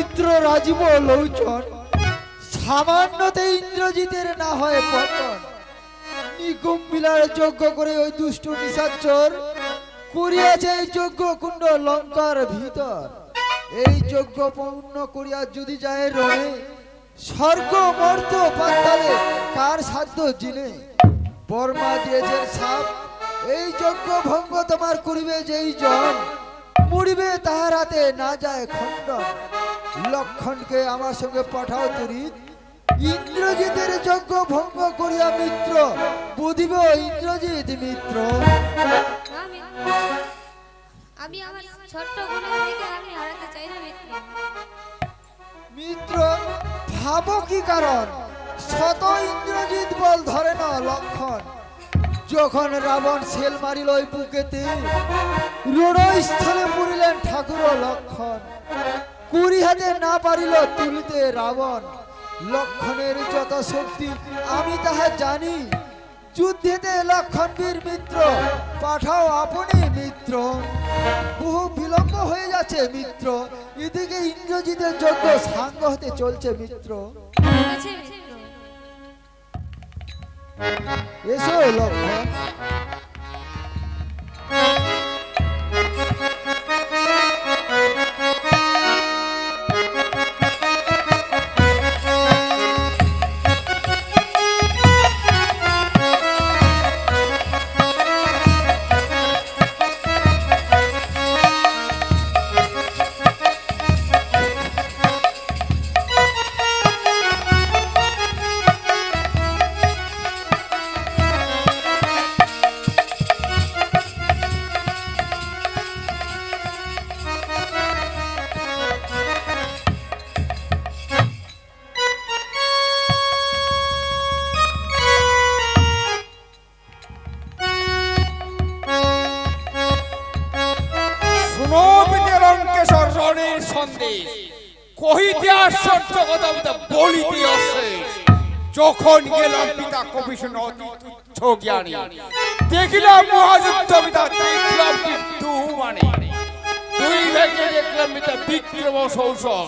মিত্র রাজীব লৌচন সামান্যতে ইন্দ্রজিতের না হয় পতন। নিকুম বিলার যজ্ঞ করে ওই দুষ্ট নিশাচর করিয়াছে এই যজ্ঞ কুণ্ড লঙ্কার ভিতর। এই যজ্ঞ পূর্ণ করিয়া যদি যায় রণে, স্বর্গ মর্ত পাতালে কার সাধ্য জিনে। বর্মা দিয়েছেন সাপ, এই যজ্ঞ ভঙ্গ তোমার করিবে যেই জন, মরিবে তাহার হাতে না যায় খণ্ডন। লক্ষণকে আমার সঙ্গে পাঠাও তরিত, ইন্দ্রজিতের যজ্ঞ ভঙ্গ করিয়া মিত্র বুধিব ইন্দ্রজিৎ মিত্র। আমি আমার ছোট্ট বোনের থেকে আমি হারাতে চাই না মিত্র। মিত্র ভাবো কি কারণ, শত ইন্দ্রজিৎ বল ধরে না লক্ষণ। যখন রাবণ সেল মারিল ওই বুকেতে, রণস্থলে পড়িলেন ঠাকুর লক্ষণ। কুড়ি হাতে না পারিল তুলিতে রাবণ। লক্ষণের যত শক্তি আমি তাহা জানি, যুদ্ধেতে লক্ষণ বীর মিত্র পাঠাও আপনি মিত্র। বহু বিলম্ব হয়ে যাচ্ছে মিত্র, এদিকে ইন্দ্রজিতের যজ্ঞ সাঙ্গ হতে চলছে মিত্র। এসো লক্ষণ। কহিতে আশ্চর্য কথা বলিতে অশেষ। যখন গেলাম পিতা কবিশন তুচ্ছ জ্ঞানী, দেখিলাম মহাযুদ্ধ পিতা, দেখলাম কিন্তু মানে দুই ভেগে দেখলাম পিতা বিক্রম সৌসর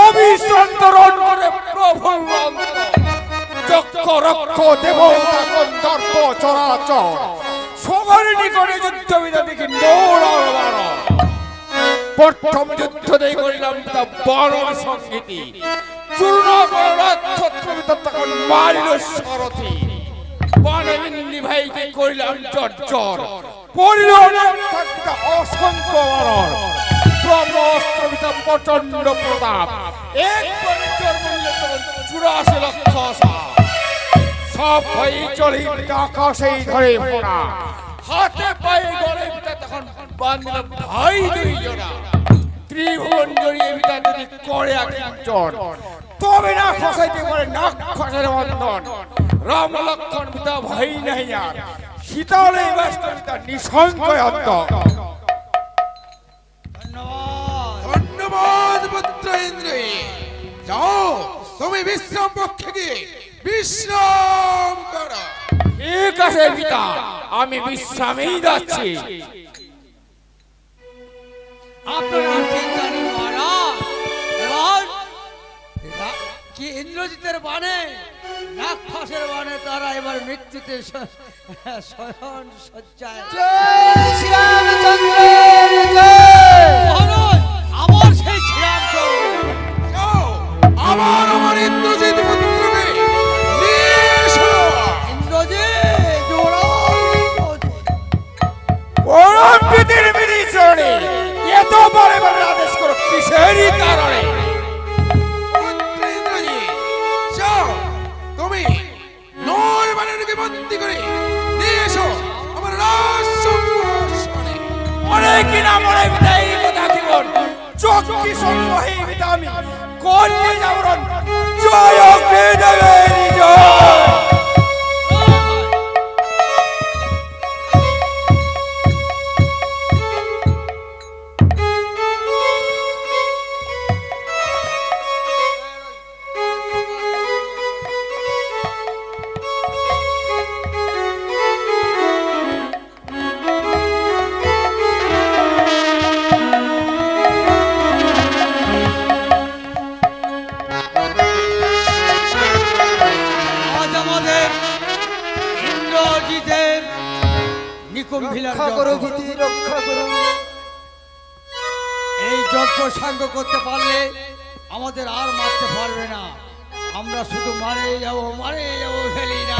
অবিশ্রান্তরণ করে প্রফুল্ল চক্র রক্ষ দেবতা গন্ধর্ব চরাচর সবার নিকটে যুদ্ধ পিতা দেখি নৌড়ার বাড়া। প্রথম যুদ্ধ দেই করিলাম তা বড় সংগীতি, চূর্ণ তখন মারিল সারথি। বানবিন্দি ভাইকে করিলাম জর্জর, পড়িল অসংখ্য মারণ। ব্রহ্মস্ত্র প্রচন্ড প্রতাপ, একবারে চোর মূল্য তখন 84 লক্ষ সাপ। সব ভাই চলি আকাশেই ধরে পড়া, হাতে পায়ে গড়ে পিতা তখন বাঁধল ভাই দুইজনা। ত্রিভুবন জড়িয়ে পিতা যদি করে আকিঞ্চন, তবে না খসাইতে পারে না খসার বন্ধন। রাম লক্ষণ পিতা ভাই নাই আর, শীতলে ব্যস্ত পিতা নিঃসংশয় অন্ত। ধন্যবাদ পুত্র ইন্দ্র। যাও তুমি বিশ্রাম পক্ষে গিয়ে বিশ্রাম করো। ঠিক আছে পিতা, আমি বিশ্রামেই যাচ্ছি। আপনার চিন্তা নেই মহারাজ, এবার কি ইন্দ্রজিতের বাণে রাক্ষসের বাণে তারা এবার মৃত্যুতে শয়ন শয্যায়। জয় শ্রীরামচন্দ্রের জয়। মহারাজ আবার সেই শ্রীরামচন্দ্র, যাও আবার আমার ইন্দ্রজিৎ পুত্রকে নিয়ে এসো। ইন্দ্রজিৎ পরম পিতার বিরিচরে এত বড় বড় আদেশ করো কিসেরই কারণে? পুত্র ইন্দ্রজিৎ, যাও তুমি নরবাণীকে বন্দী করে নিয়ে এসো আমার রাজসিংহাসনে। অনেক না মনে পিতা এই কথা জীবন চক্ষি সংগ্রহে পিতা আমি করতে যাবরণ। জয় অগ্নিদেবের জয়। রক্ষা করো ভীতি রক্ষা করো। এই যজ্ঞ সাঙ্গ করতে পারলে আমাদের আর মারতে পারবে না, আমরা শুধু মারে যাবো ফেলি না।